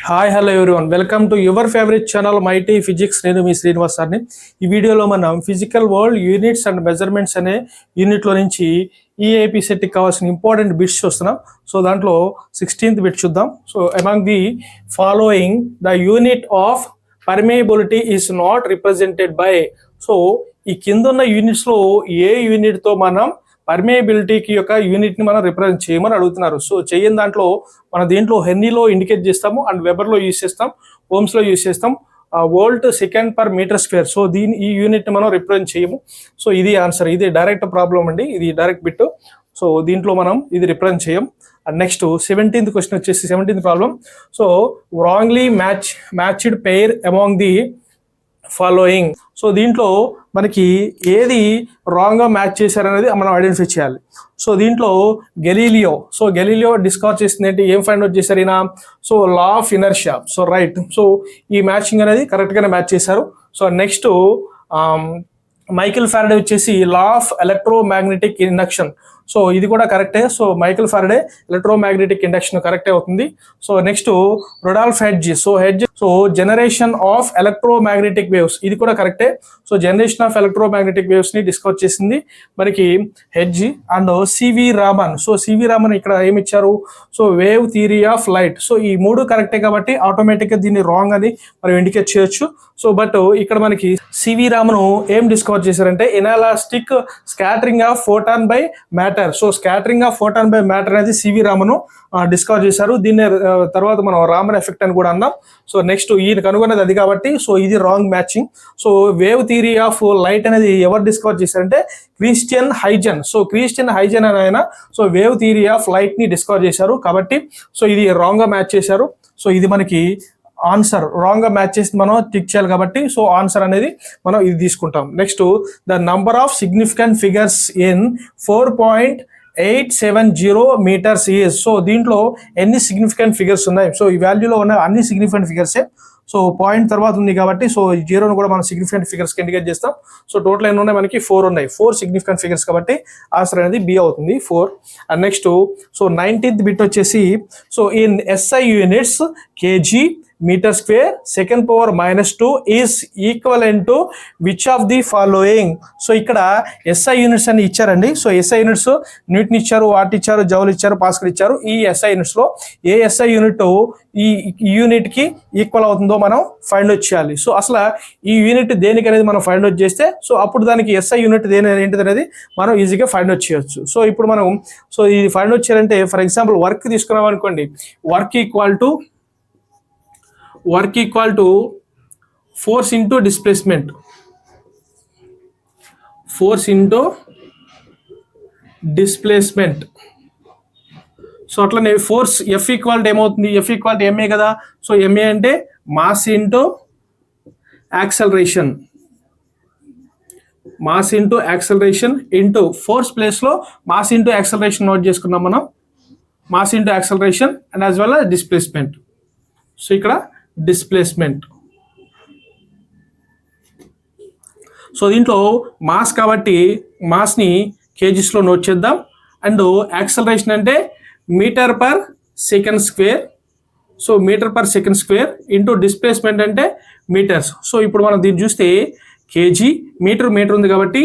Hi hello everyone, welcome to your favourite channel mighty physics. నేను మీ శ్రీనివాస్ సార్ని. ఈ వీడియోలో మనం physical world units and measurements అనే యూనిట్లో నుంచి ఈఏపీ సెట్కి కావాల్సిన ఇంపార్టెంట్ బిట్స్ చూస్తున్నాం. సో దాంట్లో 16th బిట్ చూద్దాం. So among the following the unit of permeability is not represented by. So ఈ కింద ఉన్న యూనిట్స్లో ఏ యూనిట్తో మనం పర్మియబిలిటీకి యొక్క యూనిట్ని మనం రిప్రజెంట్ చేయమని అడుగుతున్నారు. సో చేయని దాంట్లో మన దీంట్లో హెన్రీలో ఇండికేట్ చేస్తాము, అండ్ వెబర్లో యూజ్ చేస్తాం, ఓమ్స్లో యూజ్ చేస్తాం, volt second per metre square. So ఈ యూనిట్ని మనం రిప్రజెంట్ చేయము. సో ఇది ఆన్సర్, ఇది డైరెక్ట్ ప్రాబ్లం అండి, ఇది డైరెక్ట్ బిట్. సో దీంట్లో మనం ఇది రిప్రజెంట్ చేయం. అండ్ నెక్స్ట్ 17th క్వశ్చన్ వచ్చేసి 17th problem. So wrongly matched pair among the following. So దీంట్లో మనకి ఏది రాంగ్గా మ్యాచ్ చేశారనేది మనం ఐడెంటిఫై చేయాలి. సో దీంట్లో గెలీలియో డిస్కవర్ చేసింది ఏంటి, ఏం ఫైండ్ అవుట్ చేశారు ఈయన? So law of inertia. So right. So ఈ మ్యాచింగ్ అనేది కరెక్ట్గానే మ్యాచ్ చేశారు. సో నెక్స్ట్ మైకేల్ ఫారడే వచ్చేసి law of electromagnetic induction. So ఇది కూడా కరెక్టే. So Michael Faraday electromagnetic induction కరెక్టే అవుతుంది. So next Rudolf Hertz. So generation of electromagnetic waves, ఇది కూడా కరెక్టే. So generation of electromagnetic waves ని డిస్కవర్ చేసింది మనకి Hertz. And C V Raman. So C V Raman ఇక్కడ ఏమి ఇచ్చారు? So wave theory of light. So ఈ మూడు కరెక్టే కాబట్టి ఆటోమేటిక్ గా దీన్ని రాంగ్ అని మనం ఇండికేట్ చేయొచ్చు. సో బట్ ఇక్కడ మనకి సివి రామన్ ఏం డిస్కవర్ చేశారంటే inelastic scattering of photon by matter. So scattering of photon by matter అనేది సివి రామన్ డిస్కవర్ చేశారు. దీన్ని తర్వాత మనం రామన్ ఎఫెక్ట్ అని కూడా అన్నాం. సో నెక్స్ట్ ఈయన కనుగొన్నది అది కాబట్టి సో ఇది wrong matching. So wave theory of light అనేది ఎవరు డిస్కవర్ చేశారంటే క్రిస్టియన్ హైజన్. సో క్రిస్టియన్ హైజన్ అని ఆయన so wave theory of light ని డిస్కవర్ చేశారు కాబట్టి సో ఇది రాంగ్ గా మ్యాచ్ చేశారు. సో ఇది మనకి ఆన్సర్. రాంగ్ గా మ్యాచ్ చేసి మనం టిక్ చేయాలి కాబట్టి సో ఆన్సర్ అనేది మనం ఇది తీసుకుంటాం. Next the number of significant figures in 4.870 meters is. So దీంట్లో ఎన్ని సిగ్నిఫికెంట్ ఫిగర్స్ ఉన్నాయి? సో ఈ వాల్యూలో ఉన్న అన్ని సిగ్నిఫికెంట్ ఫిగర్సే. సో పాయింట్ తర్వాత ఉంది కాబట్టి సో ఈ జీరోను కూడా మనం సిగ్నిఫికెంట్ ఫిగర్స్ కి ఇండికేట్ చేస్తాం. సో టోటల్ ఎన్ని ఉన్నాయి? మనకి 4 ఉన్నాయి. 4 సిగ్నిఫికెంట్ ఫిగర్స్ కాబట్టి ఆన్సర్ అనేది బి అవుతుంది, 4. And next so 19th bit వచ్చేసి so in SI units KG metre square second power -2 is equivalent to which of the following. So ఇక్కడ ఎస్ఐ యూనిట్స్ అని ఇచ్చారండి. సో ఎస్ఐ యూనిట్స్ న్యూటన్ ఇచ్చారు, watt ఇచ్చారు, joule ఇచ్చారు, pascal ఇచ్చారు. ఈ SI units లో ఏ ఎస్ఐ యూనిట్ ఈ యూనిట్ కి ఈక్వల్ అవుతుందో మనం ఫైండ్ అవుట్ చేయాలి. సో అసలు ఈ యూనిట్ దేనికి అనేది మనం ఫైండ్ అవుట్ చేస్తే సో అప్పుడు దానికి ఎస్ఐ యూనిట్ ఏంటిది అనేది మనం ఈజీగా ఫైండ్ అవుట్ చేయొచ్చు. సో ఇప్పుడు మనం సో ఇది ఫైండ్ అవుట్ చేయాలంటే ఫర్ ఎగ్జాంపుల్ వర్క్ తీసుకున్నాం అనుకోండి. Work equal to force into displacement. So అట్లనే ఫోర్స్ ఎఫ్ ఈక్వల్ టు ఏమవుతుంది? ఎఫ్ ఈక్వల్ టు ఎంఏ కదా. సో ఎంఏ అంటే mass into acceleration into force place లో మాస్ ఇంటూ యాక్సలరేషన్ నోట్ చేసుకున్నాం మనం. Mass into acceleration and as well as displacement. So ఇక్కడ displacement. So దీంట్లో mass కాబట్టి మాస్ని కేజీస్లో note చేద్దాం. అండ్ యాక్సలరేషన్ అంటే metre per second square. So metre per second square into displacement అంటే metres. So ఇప్పుడు మనం దీన్ని చూస్తే కేజీ మీటర్ ఉంది కాబట్టి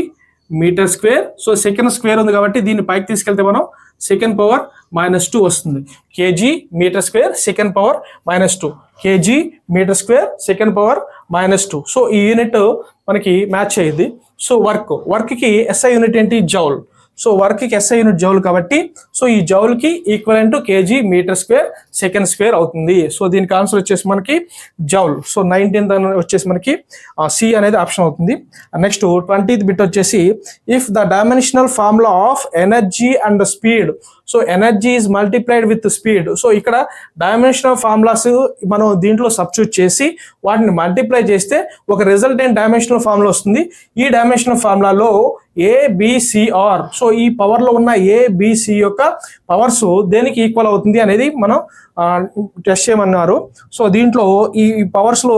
metre square. So second square ఉంది కాబట్టి దీన్ని పైకి తీసుకెళ్తే మనం సెకండ్ పవర్ -2 వస్తుంది. KG metre square second power -2, KG metre square second power -2. So ఈ యూనిట్ మనకి మ్యాచ్ అయ్యింది. సో వర్క్కి ఎస్ఐ యూనిట్ ఏంటి? జౌల్. సో వర్క్కి ఎస్ఐ యూనిట్ జౌల్ కాబట్టి సో ఈ జౌల్కి equivalent KG metre square second square అవుతుంది. సో దీనికి ఆన్సర్ వచ్చేసి మనకి జౌల్. సో 19th వచ్చేసి మనకి సి అనేది ఆప్షన్ అవుతుంది. నెక్స్ట్ 20th బిట్ వచ్చేసి if the dimensional formula of energy and speed. So energy is multiplied with speed. So ఇక్కడ డైమెన్షనల్ ఫార్ములాస్ మనం దీంట్లో సబ్స్టిట్యూట్ చేసి వాటిని మల్టిప్లై చేస్తే ఒక రిజల్టెంట్ డైమెన్షనల్ ఫార్ములా వస్తుంది. ఈ డైమెన్షనల్ ఫార్ములాలో ఏబిసిఆర్. సో ఈ పవర్ లో ఉన్న ఏబిసి యొక్క పవర్స్ దేనికి ఈక్వల్ అవుతుంది అనేది మనం టెస్ట్ చేయమన్నారు. సో దీంట్లో ఈ పవర్స్ లో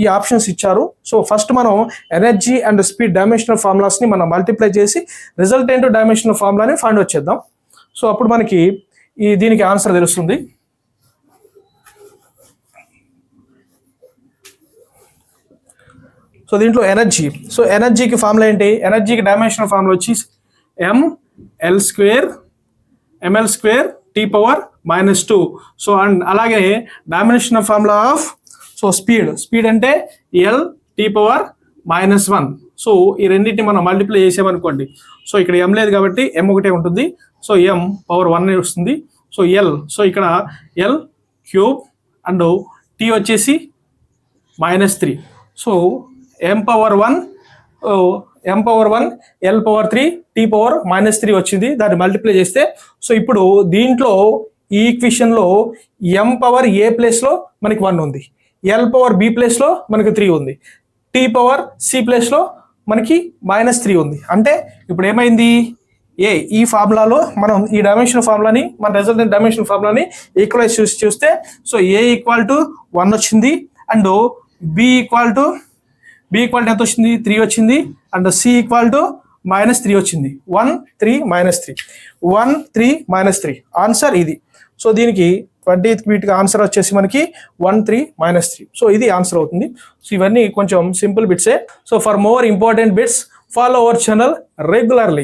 ఈ ఆప్షన్స్ ఇచ్చారు. సో ఫస్ట్ మనం energy and speed dimensional formulas ని మనం మల్టిప్లై చేసి రిజల్టెంట్ డైమెన్షనల్ ఫార్ములాని ఫైండ్ అవుట్ చేద్దాం. సో అప్పుడు మనకి దీనికి ఆన్సర్ తెలుస్తుంది. సో దీంట్లో ఎనర్జీ, సో ఎనర్జీకి ఫార్ములా ఏంటి, ఎనర్జీకి డైమెన్షనల్ ఫార్ములా వచ్చి ml square T⁻⁻². So and అలాగే dimensional formula of so speed అంటే L T⁻⁻1. సో ఈ రెండింటిని మనం మల్టిప్లై చేసామనుకోండి, సో ఇక్కడ m లేదు కాబట్టి m ఒకటే ఉంటుంది, సో m⁻1 వస్తుంది. సో సో ఇక్కడ L³ అండ్ T వచ్చేసి -3. సో m⁻1 L⁻3 T⁻−3 వచ్చింది, దాన్ని మల్టిప్లై చేస్తే. సో ఇప్పుడు దీంట్లో ఈ ఈక్వేషన్లో m⁻a ప్లేస్లో మనకి 1 ఉంది, L⁻b ప్లేస్లో మనకి 3 ఉంది, T⁻c ప్లేస్లో మనకి -3 ఉంది. అంటే ఇప్పుడు ఏమైంది, ఈ ఫార్ములాలో మనం ఈ డైమెన్షన్ ఫార్ములాని మన రిజల్టెంట్ డైమెన్షన్ ఫార్ములాని ఈక్వలైజ్ చూస్తే సో a = 1 వచ్చింది, అండ్ b ఎంత వచ్చింది, 3 వచ్చింది, అండ్ c = -3 వచ్చింది. 1 3 -3 1 3 -3 ఆన్సర్ ఇది. సో దీనికి 20th వీటికి ఆన్సర్ వచ్చేసి మనకి 1 3 -3. సో ఇది ఆన్సర్ అవుతుంది. సో ఇవన్నీ కొంచెం సింపుల్ బిట్సే. So for more important bits follow our channel regularly.